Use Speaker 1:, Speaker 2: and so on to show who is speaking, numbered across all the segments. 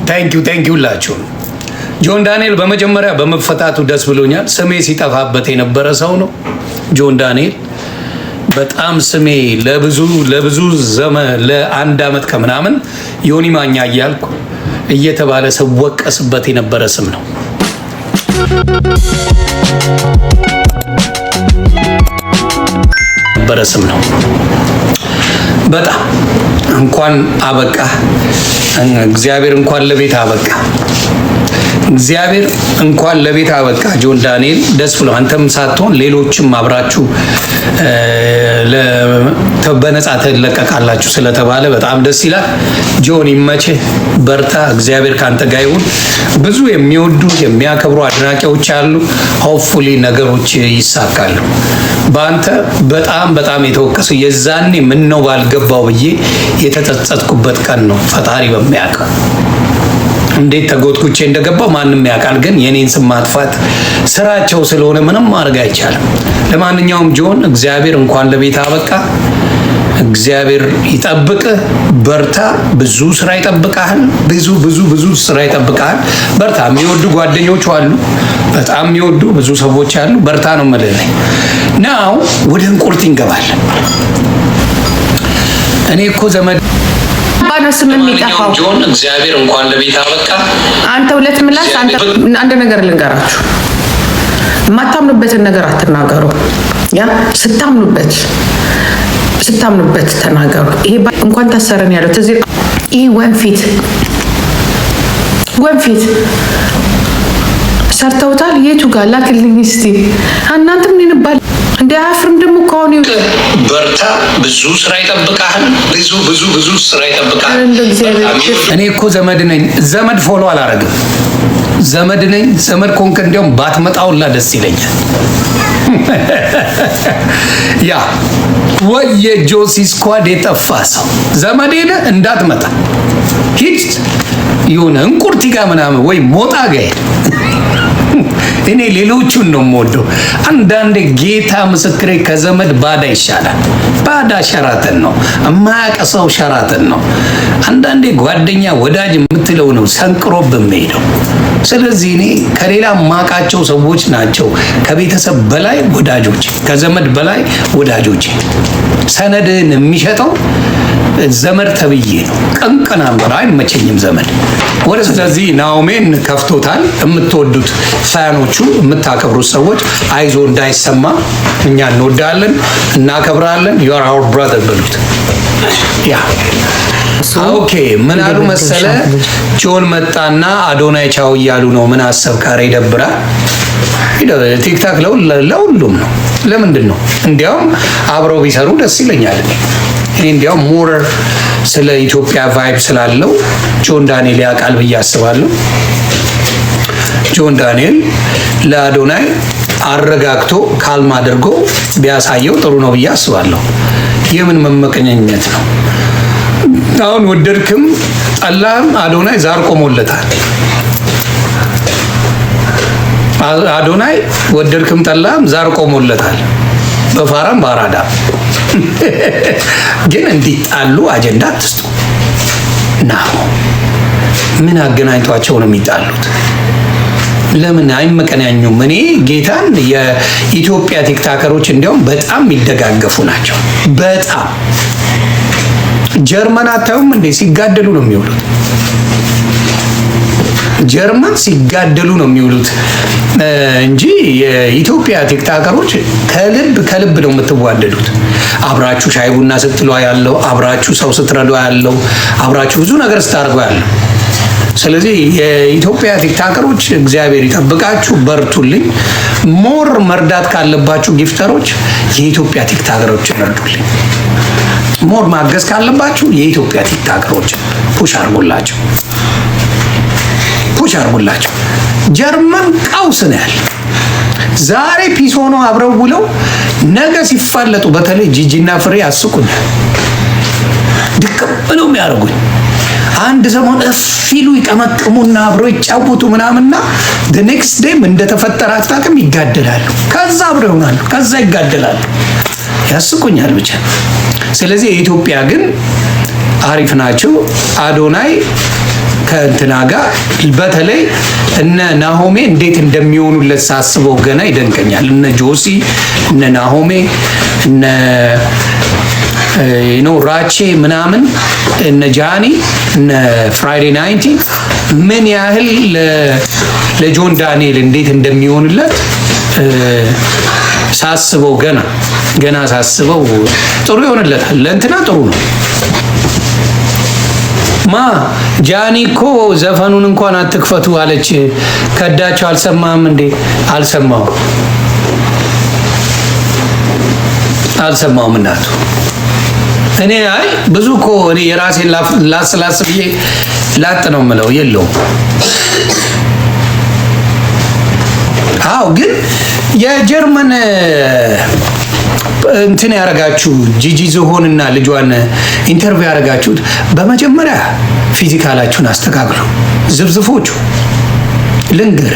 Speaker 1: ታንኪዩ ላችሁ። ጆን ዳንኤል በመጀመሪያ በመፈታቱ ደስ ብሎኛል። ስሜ ሲጠፋበት የነበረ ሰው ነው ጆን ዳንኤል። በጣም ስሜ ለብዙ ዘመን ለአንድ ዓመት ከምናምን ዮኒ ማኛ እያልኩ እየተባለ ስወቀስበት የነበረ ስም ነው። በጣም እንኳን አበቃ እግዚአብሔር፣ እንኳን ለቤት አበቃ እግዚአብሔር፣ እንኳን ለቤት አበቃ ጆን ዳንኤል። ደስ ብሎ አንተም ሳትሆን ሌሎችም አብራችሁ በነፃ ትለቀቃላችሁ ስለተባለ በጣም ደስ ይላል። ጆን ይመችህ፣ በርታ፣ እግዚአብሔር ካንተ ጋር ይሁን። ብዙ የሚወዱ የሚያከብሩ አድናቂዎች አሉ። ሆፕፉሊ ነገሮች ይሳካሉ። በአንተ በጣም የተወቀሱ የዛኔ ምን ነው ባልገባው ብዬ የተጸጸትኩበት ቀን ነው። ፈጣሪ በሚያውቀው እንዴት ተጎትኩቼ እንደገባው ማንም ያውቃል። ግን የኔን ስም ማጥፋት ስራቸው ስለሆነ ምንም ማድረግ አይቻልም። ለማንኛውም ጆን እግዚአብሔር እንኳን ለቤት አበቃ። እግዚአብሔር ይጠብቅህ፣ በርታ። ብዙ ስራ ይጠብቃል። ብዙ ስራ ይጠብቃል። በርታ። የሚወዱ ጓደኞች አሉ፣ በጣም የሚወዱ ብዙ ሰዎች አሉ። በርታ ነው የምልህ። ናው ወደ እንቁርት እንገባለን። እኔ እኮ ዘመድ
Speaker 2: ባነው ስም የሚጠፋው
Speaker 1: ጆን እግዚአብሔር እንኳን ለቤት አበቃ።
Speaker 2: አንተ ሁለት ምላስ። አንድ ነገር ልንገራችሁ፣ የማታምኑበትን ነገር አትናገሩ። ያ ስታምኑበት ተናገሩ። ይሄ እንኳን ታሰረን ያለው ተዚህ ይሄ ወንፊት ሰርተውታል። የቱ ጋር ላክልኝ እስቲ። እናንተ ምን ይባል እንደ አፍርም ደግሞ ከሆነ
Speaker 1: በርታ። ብዙ ስራ ይጠብቃል። ብዙ ስራ ይጠብቃል። እኔ እኮ ዘመድ ነኝ። ዘመድ ፎሎ አላረግም። ዘመድ ነኝ። ዘመድ ኮንክ እንዲያውም ባትመጣውላ ደስ ይለኛል። ያ ወይ የጆሲ ስኳድ የጠፋ ሰው ዘመዴ ነህ እንዳትመጣ ሂድ። የሆነ እንቁርቲ ጋር ምናምን ወይ ሞጣ ጋር ሄድ። እኔ ሌሎቹን ነው የምወደው። አንዳንዴ ጌታ ምስክሬ ከዘመድ ባዳ ይሻላል። ባዳ ሸራተን ነው፣ የማያውቅ ሰው ሸራተን ነው። አንዳንዴ ጓደኛ ወዳጅ የምትለው ነው ሰንቅሮብ የሚሄደው። ስለዚህ እኔ ከሌላ ማቃቸው ሰዎች ናቸው ከቤተሰብ በላይ ወዳጆች፣ ከዘመድ በላይ ወዳጆች። ሰነድን የሚሸጠው ዘመድ ተብዬ ነው። ቀንቀና አምራ አይመቸኝም ዘመድ ወደ። ስለዚህ ናኦሜን ከፍቶታል። የምትወዱት ፋኖቹ የምታከብሩት ሰዎች አይዞ እንዳይሰማ፣ እኛ እንወዳለን እናከብራለን። you are our brother በሉት። ያ ኦኬ። ምን አሉ መሰለ ጆን መጣና አዶናይ ቻው እያሉ ነው። ምን አሰብካረ ይደብራል። ቲክታክ ለሁሉም ነው። ለምንድን ነው እንዲያውም አብረው ቢሰሩ ደስ ይለኛል። እኔ እንዲያውም ሞር ስለ ኢትዮጵያ ቫይብ ስላለው ጆን ዳንኤል ያውቃል ብዬ አስባለሁ። ጆን ዳንኤል ለአዶናይ አረጋግቶ ካልም አድርጎ ቢያሳየው ጥሩ ነው ብዬ አስባለሁ። የምን መመቀኘኘት ነው? አሁን ወደድክም ጠላህም አዶናይ ዛር ቆሞለታል። አዶናይ ወደድክም ጠላህም ዛር ቆሞለታል። በፋራም ባራዳ ግን እንዲጣሉ አጀንዳ አትስጡ። ናው ምን አገናኝቷቸው ነው የሚጣሉት? ለምን አይመቀናኙም? እኔ ጌታን የኢትዮጵያ ቲክታከሮች እንዲያውም በጣም የሚደጋገፉ ናቸው። በጣም ጀርመን አታዩም እንዴ? ሲጋደሉ ነው የሚውሉት። ጀርመን ሲጋደሉ ነው የሚውሉት እንጂ የኢትዮጵያ ቲክታከሮች ከልብ ነው የምትዋደዱት። አብራችሁ ሻይ ቡና ስትሉ ያለው፣ አብራችሁ ሰው ስትረዱ ያለው፣ አብራችሁ ብዙ ነገር ስታርጉ ያለው። ስለዚህ የኢትዮጵያ ቲክታከሮች እግዚአብሔር ይጠብቃችሁ፣ በርቱልኝ። ሞር መርዳት ካለባችሁ ጊፍተሮች የኢትዮጵያ ቲክታከሮች እርዱልኝ። ሞር ማገዝ ካለባችሁ የኢትዮጵያ ቲክታከሮች ፑሽ አርጉላቸው። ጀርመን ቀውስ ነው ያለ። ዛሬ ፒስ ሆኖ አብረው ውለው ነገ ሲፋለጡ፣ በተለይ ጂጂና ፍሬ አስቁኛል። ድቅም ብለው የሚያደርጉኝ አንድ ሰሞን እፊሉ ይቀመቅሙና አብረው ይጫወቱ ምናምንና the next day እንደተፈጠረ አታውቅም፣ ይጋደላሉ። ከዛ አብረው ይሆናሉ፣ ከዛ ይጋደላሉ። ያስቁኛል ብቻ። ስለዚህ የኢትዮጵያ ግን አሪፍ ናቸው። አዶናይ ከእንትና ጋር በተለይ እነ ናሆሜ እንዴት እንደሚሆኑለት ሳስበው ገና ይደንቀኛል። እነ ጆሲ፣ እነ ናሆሜ፣ እነ ራቼ ምናምን፣ እነ ጃኒ፣ እነ ፍራይዴ ናይንቲ ምን ያህል ለጆን ዳንኤል እንዴት እንደሚሆንለት ሳስበው ገና ሳስበው ጥሩ ይሆንለታል። ለእንትና ጥሩ ነው። ጃኒ እኮ ዘፈኑን እንኳን አትክፈቱ አለች። ከዳቸው። አልሰማህም እንዴ? አልሰማሁም እናቱ። እኔ ብዙ እኮ እኔ የራሴን ላስላስ ብዬ ላጥ ነው የምለው የለውም። አዎ ግን የጀርመን እንትን ያረጋችሁ ጂጂ ዝሆንና ልጇን ኢንተርቪው ያረጋችሁት በመጀመሪያ ፊዚካላችሁን አስተካክሉ። ዝብዝፎቹ ልንገር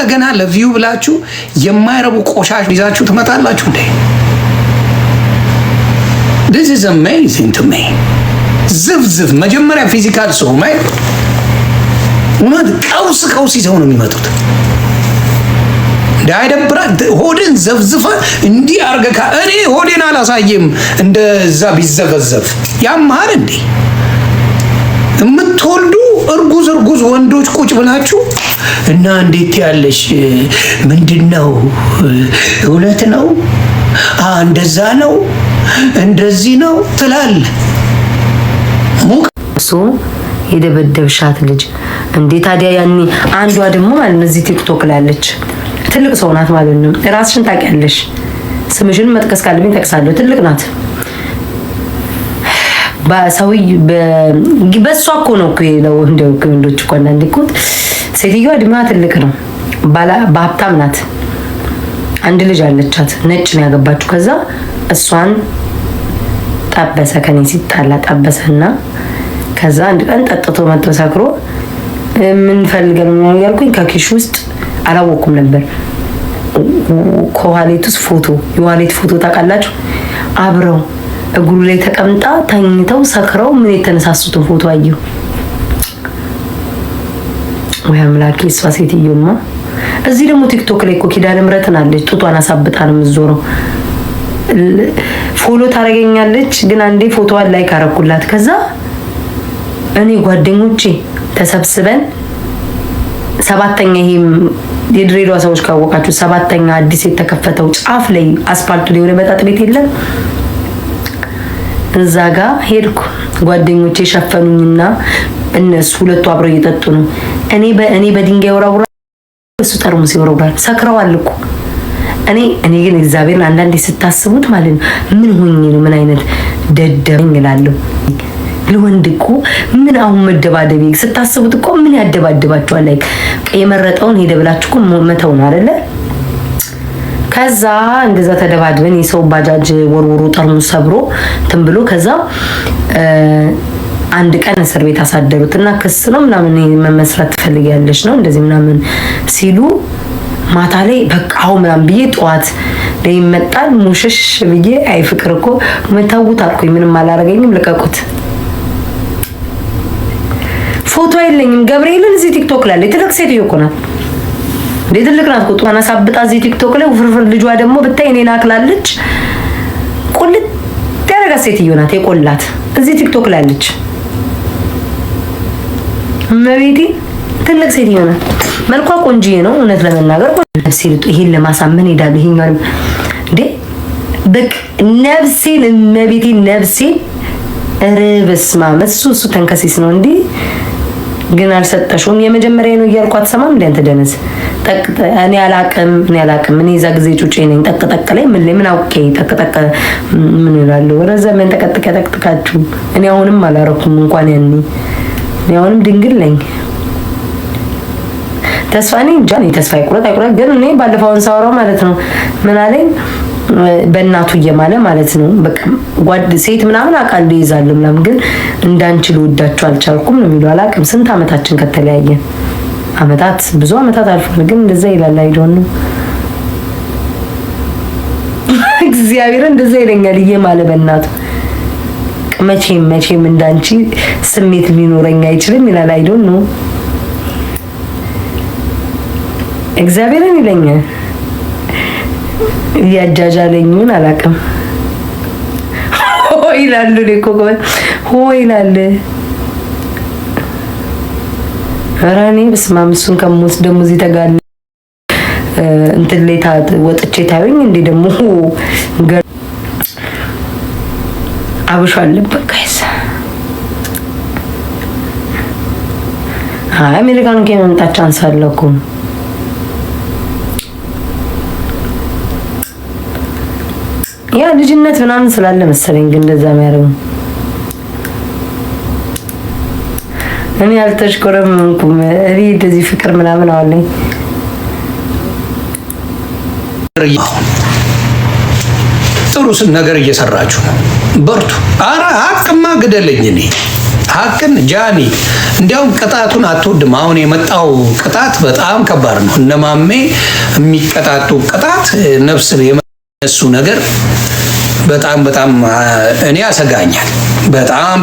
Speaker 1: ገና ለቪው ብላችሁ የማይረቡ ቆሻሽ ይዛችሁ ትመጣላችሁ እንዴ? This is amazing to me። ዝብዝብ መጀመሪያ ፊዚካል ሰው ማይ እውነት ቀውስ ይዘው ነው የሚመጡት። ዳይደብራት ሆድን ዘፍዝፈ እንዲህ አርገካ እኔ ሆዴን አላሳየም እንደዛ ቢዘፈዘፍ ያማር እንዴ? የምትወልዱ እርጉዝ ወንዶች ቁጭ ብላችሁ እና እንዴት ያለሽ ምንድነው? እውነት ነው እንደዛ ነው እንደዚህ ነው ትላል።
Speaker 3: ሙቀሱ የደበደብሻት ልጅ እንዴ ታዲያ ያኔ አንዷ ደግሞ ማለት ነው እዚህ ቲክቶክ ላይ አለች። ትልቅ ሰው ናት ማለት ነው። ራስሽን ታውቂያለሽ። ስምሽን መጥቀስ ካለብኝ ጠቅሳለሁ። ትልቅ ናት። በሷ እኮ ነው እኮ ነው እንደው ወንዶች እኮ አንዳንዴ እኮ ሴትዮዋ እድሜዋ ትልቅ ነው። በሀብታም ናት። አንድ ልጅ አለቻት። ነጭ ነው ያገባችው። ከዛ እሷን ጠበሰ። ከኔ ሲጣላ ጠበሰና ከዛ አንድ ቀን ጠጥቶ መጥቶ ሰክሮ ምን ፈልገን ነው ያልኩኝ ከኪሽ ውስጥ አላወኩም ነበር። ከዋሌቱስ የዋሌት ፎቶ ታውቃላችሁ? አብረው እግሩ ላይ ተቀምጣ ተኝተው ሰክረው ምን የተነሳሱትን ፎቶ አየሁ። ወይ አምላኬ! እሷ ሴትዮማ እዚህ ደግሞ ቲክቶክ ላይ እኮ ኪዳነ ምሕረትን አለች። ጡቷን አሳብጣ ነው የምትዞረው። ፎሎ ታረገኛለች ግን አንዴ ፎቶዋን ላይክ አረኩላት። ከዛ እኔ ጓደኞቼ ተሰብስበን ሰባተኛ ይሄ የድሬዳዋ ሰዎች ካወቃችሁ ሰባተኛ አዲስ የተከፈተው ጫፍ ላይ አስፋልቱ ላይ የሆነ መጠጥ ቤት የለም? እዛ ጋር ሄድኩ። ጓደኞቼ ሸፈኑኝና እነሱ ሁለቱ አብረው እየጠጡ ነው። እኔ በድንጋይ ወራውራ እሱ ጠርሙስ ይወራውራል። ሰክረዋል እኮ። እኔ ግን እግዚአብሔር አንዳንዴ ስታስቡት ማለት ነው ምን ሆኜ ነው ምን አይነት ደደብኝ እላለሁ። ለወንድ እኮ ምን አሁን መደባደብ ስታስቡት እኮ ምን ያደባደባችኋል? ላይ የመረጠውን ሄደ ብላችሁ እኮ መተው ነው አይደለ? ከዛ እንደዛ ተደባድበን የሰው ባጃጅ ወርውሮ ጠርሙስ ሰብሮ ብሎ ከዛ አንድ ቀን እስር ቤት አሳደሩትና ክስ ነው ምናምን መመስረት ትፈልጊያለሽ ነው እንደዚህ ምናምን ሲሉ ማታ ላይ በቃው ምናምን ብዬ ጠዋት ላይ መጣል ሙሽሽ ብዬ አይ ፍቅር እኮ መታውት አልኩኝ። ምንም አላረገኝም። ልቀቁት። ፎቶ የለኝም። ገብርኤልን እዚህ ቲክቶክ ላይ ትልቅ ሴትዮ እኮ ናት። ትልቅ ናት እኮ ጧና ሳብጣ እዚህ ቲክቶክ ላይ ፍርፍር ልጇ ደግሞ ብታይ እኔን አክላለች። ቁልት ያረጋ ሴትዮ ናት። የቆላት እዚህ ቲክቶክ ላይ አለች። መቤቴ ትልቅ ሴትዮ ናት። መልኳ ቆንጂዬ ነው እውነት ለመናገር ሲልጡ ይሄን ለማሳመን ሄዳሉ። ይሄኛው እንዴ በቅ ነፍሴን መቤቴ ነፍሴን ረበስማ እሱ ተንከሲስ ነው እንዴ ግን አልሰጠሽውም። የመጀመሪያ ነው እያልኳት ሰማም እንዴ አንተ ደነዝ እኔ አላቅም እኔ እዛ ጊዜ ጩጬ ነኝ። ጠቅጠቅ ላይ ምን አውቄ ጠቅጠቅ ምን ይላሉ ወረዘ ምን ጠቅጥቃችሁ እኔ አሁንም አላረኩም እንኳን ያኔ እኔ አሁንም ድንግል ነኝ። ተስፋ ነኝ ጃኒ ተስፋ ይቁረጥ ግን እኔ ባለፈውን ሳወራው ማለት ነው ምን አለኝ በእናቱ እየማለ ማለት ነው በቃ ጓድ ሴት ምናምን አቃል ይይዛል ምናምን ግን እንዳንቺ ልወዳቸው አልቻልኩም ነው የሚለው። አላቅም ስንት አመታችን ከተለያየን አመታት ብዙ አመታት አልፏል ግን እንደዛ ይላል አይዶን እግዚአብሔር እንደዛ ይለኛል እየማለ በእናቱ መቼም እንዳንቺ ስሜት ሊኖረኝ አይችልም ይላል። አይ ዶንት ኖ እግዚአብሔርን ይለኛል እያጃጃለኝን አላውቅም። ሆይ ይላሉ እኮ ሆይ ይላል። ኧረ እኔ በስመ አብ እሱን ከሞት ደግሞ እዚህ ተጋለ እንትን ላይ ወጥቼ ታዩኝ እንዴ ደግሞ አብሾ አለበት ጋይስ። አሜሪካን ከመምጣት ቻንስ አለው እኮ ያ ልጅነት ምናምን ስላለ መሰለኝ ግን እንደዛ የሚያደርጉ እኔ አልተሽኮረምኩም። እኔ እንደዚህ ፍቅር ምናምን አለኝ።
Speaker 1: ጥሩ ነገር እየሰራችሁ ነው፣ በርቱ። አረ ሀቅማ ግደለኝ እኔ ሀቅን ጃኒ እንዲያውም ቅጣቱን አትወድም። አሁን የመጣው ቅጣት በጣም ከባድ ነው። እነማሜ የሚቀጣጡ ቅጣት ነፍስ የመነሱ ነገር በጣም እኔ ያሰጋኛል። በጣም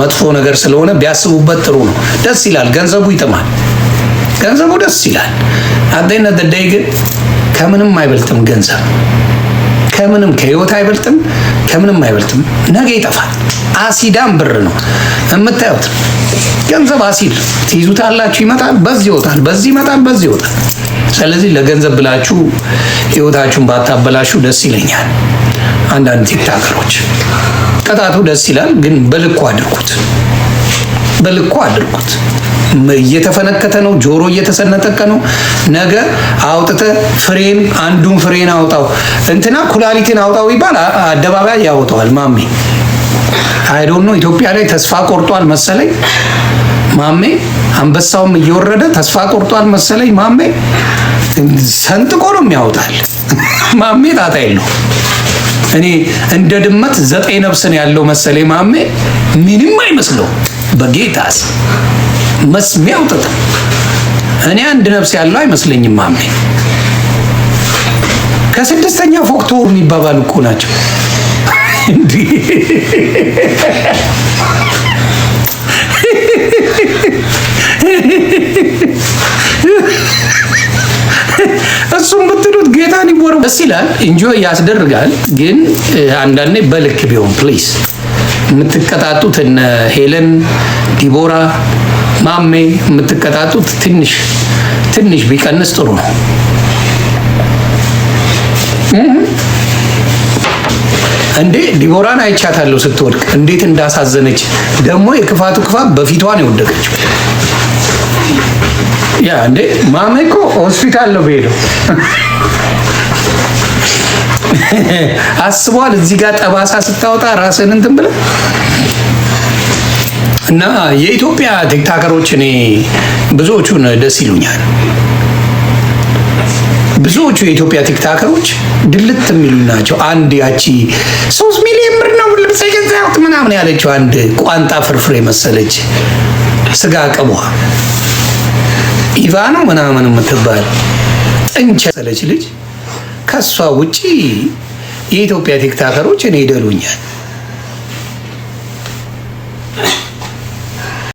Speaker 1: መጥፎ ነገር ስለሆነ ቢያስቡበት ጥሩ ነው። ደስ ይላል፣ ገንዘቡ ይጥማል፣ ገንዘቡ ደስ ይላል። አደነ ደደይ ግን ከምንም አይበልጥም ገንዘብ፣ ከምንም ከህይወት አይበልጥም፣ ከምንም አይበልጥም። ነገ ይጠፋል። አሲዳም ብር ነው የምታዩት። ገንዘብ አሲድ ትይዙታላችሁ፣ ይመጣል፣ በዚህ ይወጣል፣ በዚህ ይመጣል፣ በዚህ ይወጣል። ስለዚህ ለገንዘብ ብላችሁ ህይወታችሁን ባታበላሹ ደስ ይለኛል። አንዳንድ ቲክታከሮች ቅጣቱ ደስ ይላል፣ ግን በልኩ አድርጉት፣ በልኩ አድርጉት። እየተፈነከተ ነው፣ ጆሮ እየተሰነጠቀ ነው። ነገ አውጥተ ፍሬን አንዱን ፍሬን አውጣው እንትና ኩላሊትን አውጣው ይባል አደባባይ ያወጣዋል። ማሜ አይ ዶንት ኖ ኢትዮጵያ ላይ ተስፋ ቆርጧል መሰለኝ ማሜ። አንበሳውም እየወረደ ተስፋ ቆርጧል መሰለኝ ማሜ። ሰንጥቆ ነው የሚያወጣል ማሜ። ጣጣ የለው። እኔ እንደ ድመት 9 ነፍስን ያለው መሰለኝ ማሜ። ምንም አይመስለው በጌታስ መስሚያው ጥጥ። እኔ አንድ ነፍስ ያለው አይመስለኝም ማሜ። ከ6ኛ ፎቅ ተወሩ የሚባባሉ እኮ ናቸው እንዴ! እሱም ብትሉት ጌታን ይወሩ ደስ ይላል፣ ኢንጆይ ያስደርጋል። ግን አንዳንዴ በልክ ቢሆን ፕሊዝ። የምትቀጣጡት እነ ሄለን ዲቦራ ማሜ የምትቀጣጡት ትንሽ ቢቀንስ ጥሩ ነው። እንዴ ዲቦራን አይቻታለሁ ስትወድቅ እንዴት እንዳሳዘነች። ደግሞ የክፋቱ ክፋት በፊቷ ነው የወደቀችው። ያ እንዴ ማሜ እኮ ሆስፒታል ነው በሄደው አስቧል። እዚህ ጋር ጠባሳ ስታወጣ ራስን እንትን ብለህ እና የኢትዮጵያ ቲክታከሮች እኔ ብዙዎቹን ደስ ይሉኛል። ብዙዎቹ የኢትዮጵያ ቲክታከሮች ድልት የሚሉ ናቸው። አንድ ያቺ 3 ሚሊዮን ብር ነው ልብስ የገዛሁት ምናምን ያለችው አንድ ቋንጣ ፍርፍር የመሰለች ስጋ ቅቧ ኢቫ ነው ምናምን የምትባል ጥንቸ መሰለች ልጅ። ከሷ ውጪ የኢትዮጵያ ቲክታከሮች እኔ ይደሉኛል።